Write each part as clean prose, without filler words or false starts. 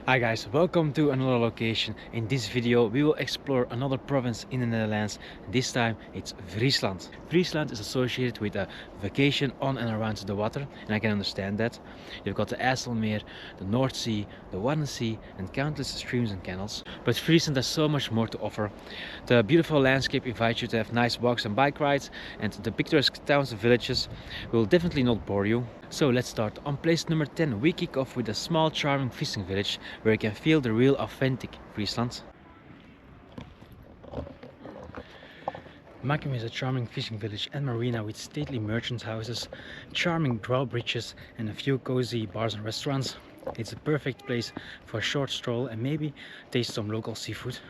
Hi guys, welcome to another location. In this video we will explore another province in the Netherlands. This time it's Friesland. Friesland is associated with a vacation on and around the water, and I can understand that. You've got the IJsselmeer, the North Sea, the Wadden Sea and countless streams and canals. But Friesland has so much more to offer. The beautiful landscape invites you to have nice walks and bike rides, and the picturesque towns and villages will definitely not bore you. So let's start. On place number 10 we kick off with a small charming fishing village where you can feel the real authentic Friesland. Makkum is a charming fishing village and marina with stately merchant houses, charming drawbridges and a few cozy bars and restaurants. It's a perfect place for a short stroll and maybe taste some local seafood.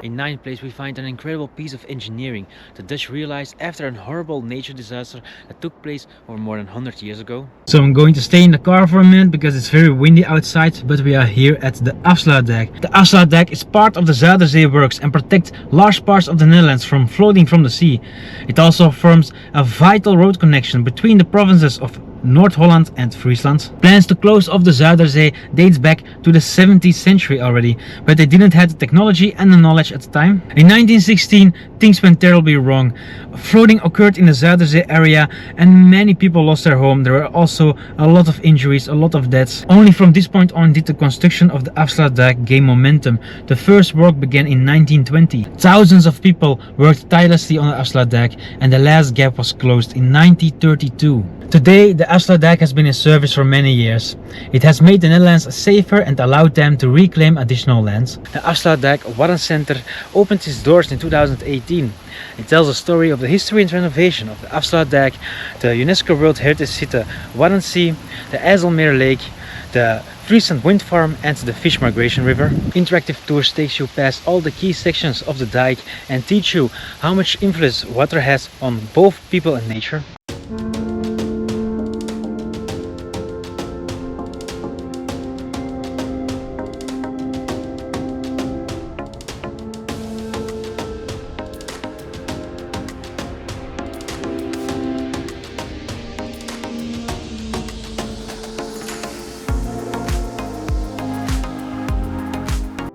In ninth place we find an incredible piece of engineering. The Dutch realized after a horrible nature disaster that took place over more than 100 years ago. So I'm going to stay in the car for a minute because it's very windy outside, but we are here at the Afsluitdijk. The Afsluitdijk is part of the Zuiderzee works and protects large parts of the Netherlands from floating from the sea. It also forms a vital road connection between the provinces of North Holland and Friesland. Plans to close off the Zuiderzee dates back to the 17th century already, but they didn't have the technology and the knowledge at the time. In 1916 things went terribly wrong. Flooding occurred in the Zuiderzee area and many people lost their home. There were also a lot of injuries, a lot of deaths. Only from this point on did the construction of the Afsluitdijk gain momentum. The first work began in 1920. Thousands of people worked tirelessly on the Afsluitdijk and the last gap was closed in 1932. Today, the Afsluitdijk has been in service for many years. It has made the Netherlands safer and allowed them to reclaim additional lands. The Afsluitdijk Wadden Center opened its doors in 2018. It tells a story of the history and renovation of the Afsluitdijk, the UNESCO World Heritage Site Wadden Sea, the IJsselmeer Lake, the Friesland Wind Farm and the Fish Migration River. Interactive tours takes you past all the key sections of the dike and teach you how much influence water has on both people and nature.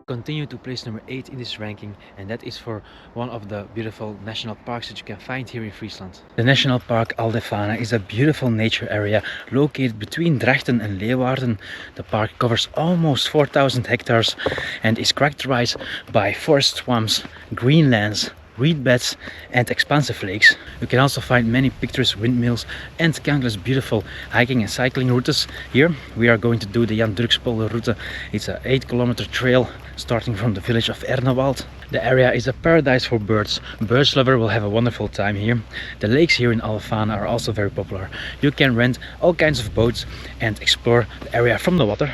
Continue to place number 8 in this ranking, and that is for one of the beautiful national parks that you can find here in Friesland. The National Park Alde is a beautiful nature area located between Drachten and Leeuwarden. The park covers almost 4,000 hectares and is characterized by forest swamps, green lands, reed beds and expansive lakes. You can also find many picturesque windmills and countless beautiful hiking and cycling routes. Here we are going to do the Jan Drukspolder route. It's a 8-kilometer trail starting from the village of Ernewald. The area is a paradise for birds. Birds lover will have a wonderful time here. The lakes here in Alde are also very popular. You can rent all kinds of boats and explore the area from the water.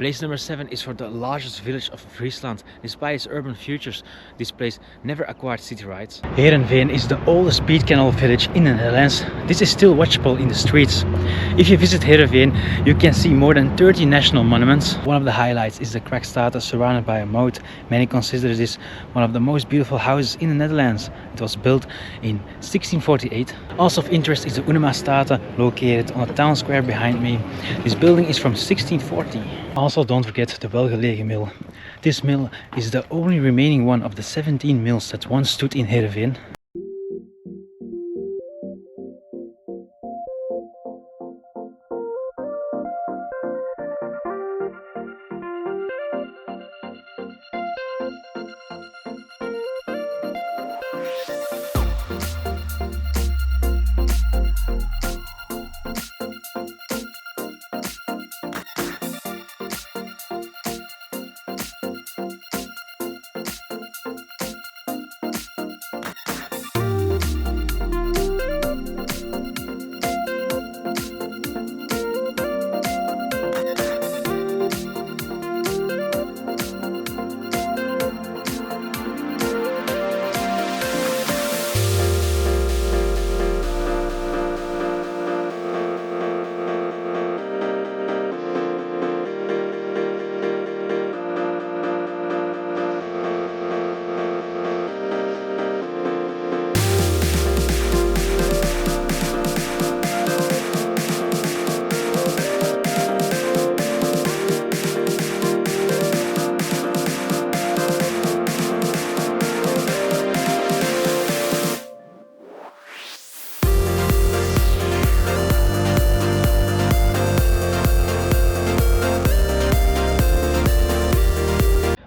Place number 7 is for the largest village of Friesland. Despite its urban features, this place never acquired city rights. Heerenveen is the oldest speed canal village in the Netherlands. This is still watchable in the streets. If you visit Heerenveen, you can see more than 30 national monuments. One of the highlights is the Krakstad surrounded by a moat. Many consider this one of the most beautiful houses in the Netherlands. It was built in 1648. Also of interest is the Unema-Stade, located on the town square behind me. This building is from 1640. Also, don't forget the welgelegen mill. This mill is the only remaining one of the 17 mills that once stood in Heerenveen.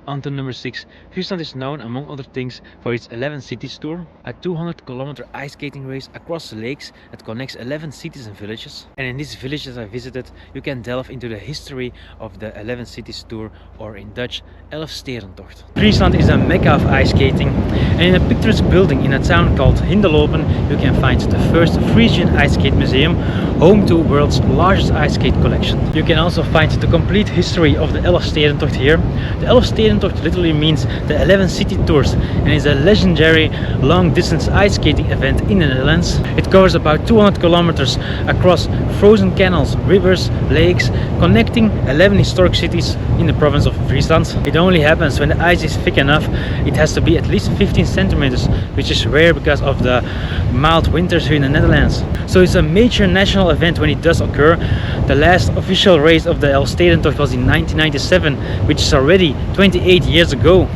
On to number 6. Friesland is known, among other things, for its 11 Cities tour, a 200-kilometer ice skating race across the lakes that connects 11 cities and villages. And in these villages I visited, you can delve into the history of the 11 Cities tour, or in Dutch, Elfstedentocht. Friesland is a mecca of ice skating, and in a picturesque building in a town called Hindeloopen, you can find the first Frisian ice skate museum, home to the world's largest ice skate collection. You can also find the complete history of the Elfstedentocht here. The Elfstedentocht literally means the 11 city tours and is a legendary long distance ice skating event in the Netherlands. It covers about 200 kilometers across frozen canals, rivers, lakes, connecting 11 historic cities in the province of Friesland. It only happens when the ice is thick enough. It has to be at least 15 centimeters, which is rare because of the mild winters here in the Netherlands. So it's a major national event when it does occur. The last official race of the Elfstedentocht was in 1997, which is already 28 years ago.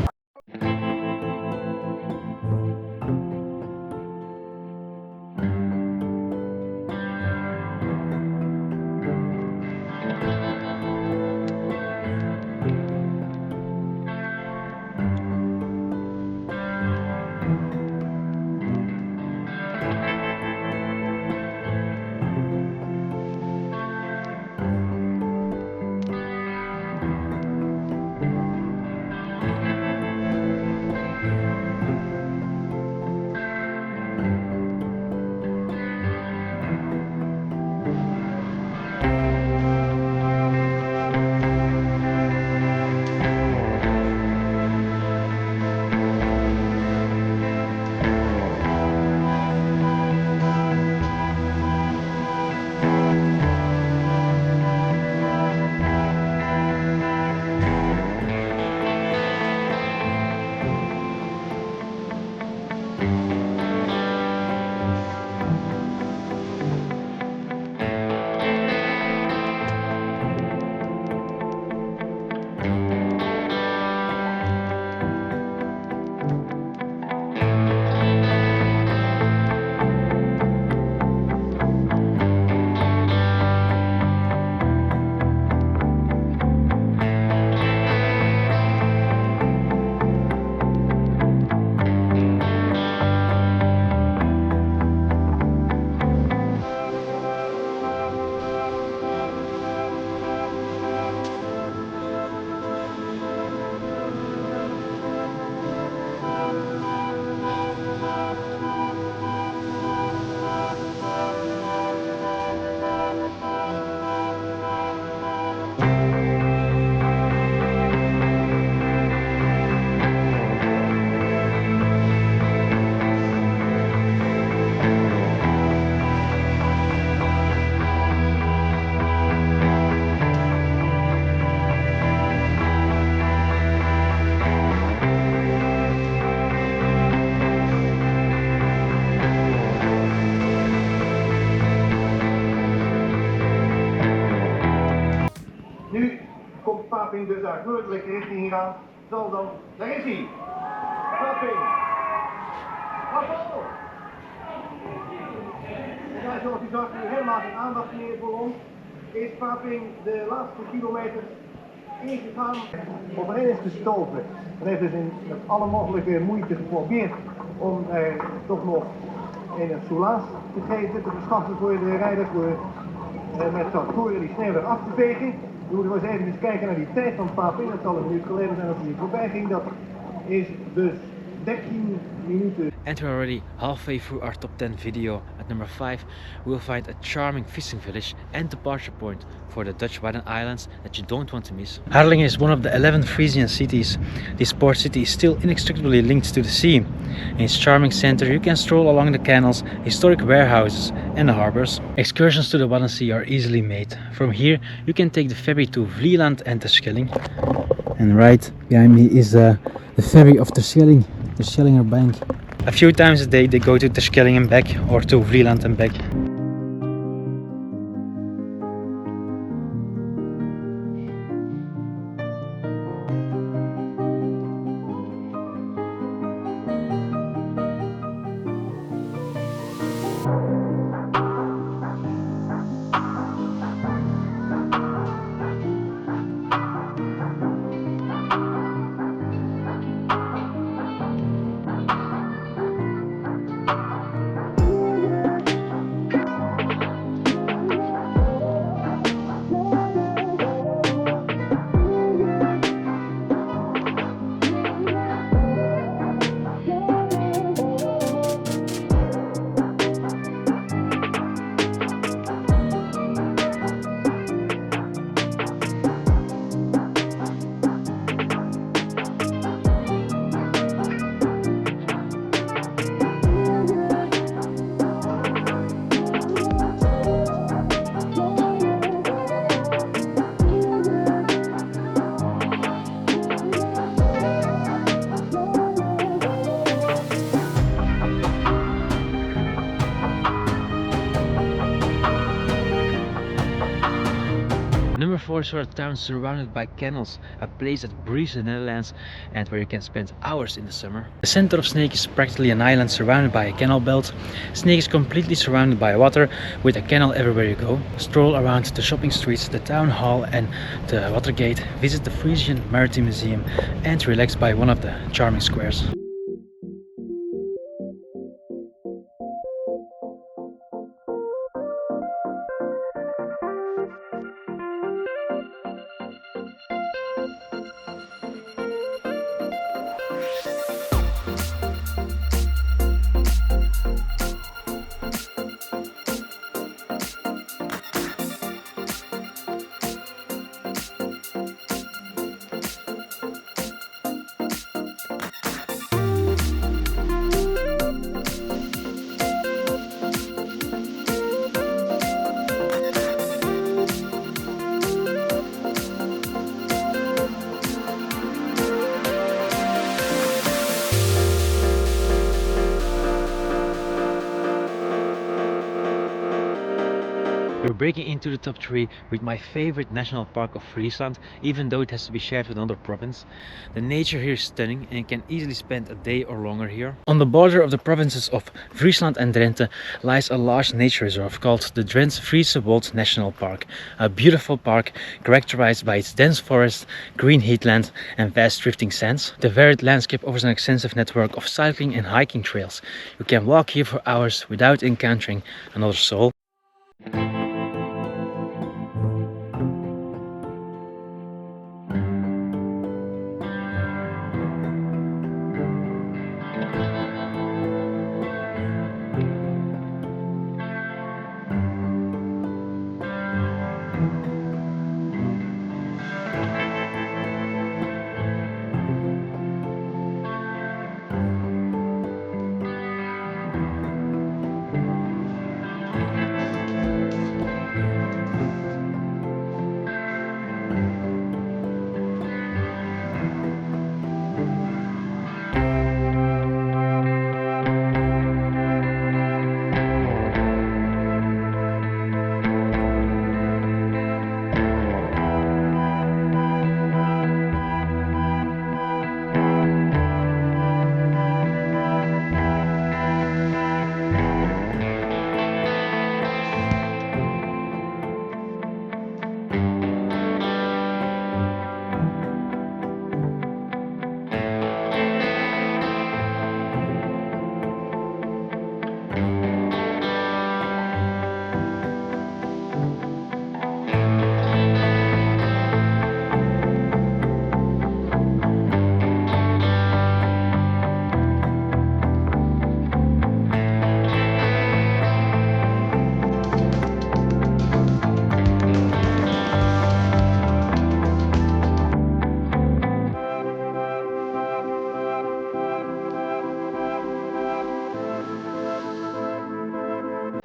paping dus uit noordelijke richting hier aan, zal dan, daar is hij, paping, bravo! En daar zoals u zag, nu helemaal geen aandacht meer voor ons, is paping de laatste kilometer ingegaan om erin is te stoven. En heeft dus met alle mogelijke moeite geprobeerd om toch nog in een soelaas te geven, te verschaffen voor de rijder, voor met tractoren die sneeuw af te vegen. We moeten maar eens even kijken naar die tijd van Paping. Dat zal een minuut geleden zijn dat hij hier voorbij ging. Dat is dus 13 minuten. And we're already halfway through our top 10 video. At number 5 we'll find a charming fishing village and departure point for the Dutch Wadden Islands that you don't want to miss. Harlingen is one of the 11 Frisian cities. This port city is still inextricably linked to the sea. In its charming center you can stroll along the canals, historic warehouses and the harbors. Excursions to the Wadden Sea are easily made. From here you can take the ferry to Vlieland and Terschelling. And right behind me is the ferry of Terschelling, the Schellinger Bank. A few times a day they go to Terschelling and back, or to Vlieland and back. Number 4 is a town surrounded by canals, a place that breathes the Netherlands and where you can spend hours in the summer. The center of Sneek is practically an island surrounded by a canal belt. Sneek is completely surrounded by water with a canal everywhere you go. Stroll around the shopping streets, the town hall and the Watergate, visit the Frisian Maritime Museum and relax by one of the charming squares. We're breaking into the top 3 with my favorite national park of Friesland, even though it has to be shared with another province. The nature here is stunning and you can easily spend a day or longer here. On the border of the provinces of Friesland and Drenthe lies a large nature reserve called the Drents-Friese Wold National Park. A beautiful park characterized by its dense forest, green heathland and vast drifting sands. The varied landscape offers an extensive network of cycling and hiking trails. You can walk here for hours without encountering another soul.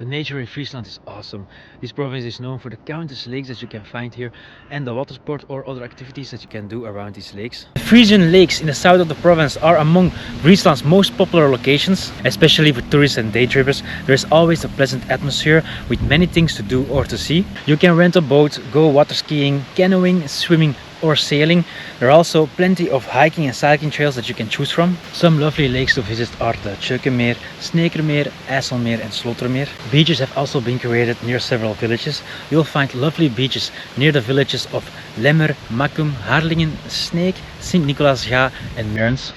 nature in Friesland is awesome. This province is known for the countless lakes that you can find here and the water sport or other activities that you can do around these lakes. The Frisian Lakes in the south of the province are among Friesland's most popular locations, especially for tourists and day trippers. There is always a pleasant atmosphere with many things to do or to see. You can rent a boat, go water skiing, canoeing, swimming or sailing. There are also plenty of hiking and cycling trails that you can choose from. Some lovely lakes to visit are the Tjeukenmeer, Sneekermeer, IJsselmeer and Slotermeer. Beaches have also been created near several villages. You'll find lovely beaches near the villages of Lemmer, Makkum, Harlingen, Sneek, Sint-Nicolaasga and Meerns.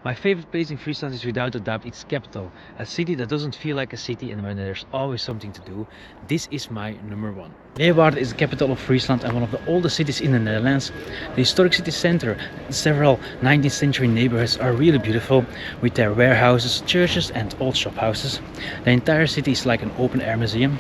My favorite place in Friesland is without a doubt its capital, a city that doesn't feel like a city and when there's always something to do. This is my number one. Leeuwarden is the capital of Friesland and one of the oldest cities in the Netherlands. The historic city center and several 19th century neighborhoods are really beautiful with their warehouses, churches and old shop houses. The entire city is like an open air museum.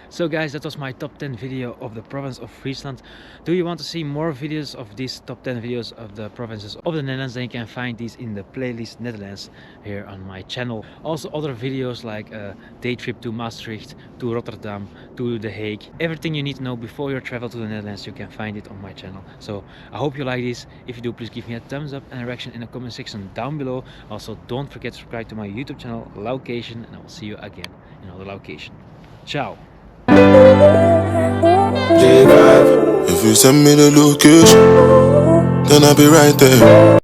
So guys, that was my top 10 video of the province of Friesland. Do you want to see more videos of these top 10 videos of the provinces of the Netherlands? Then you can find these in the playlist Netherlands here on my channel. Also other videos like a day trip to Maastricht, to Rotterdam, to The Hague. Everything you need to know before your travel to the Netherlands, you can find it on my channel. So I hope you like this. If you do, please give me a thumbs up and a reaction in the comment section down below. Also don't forget to subscribe to my YouTube channel LAWCATION, and I will see you again in another LAWCATION. Ciao! If you send me the location, then I'll be right there.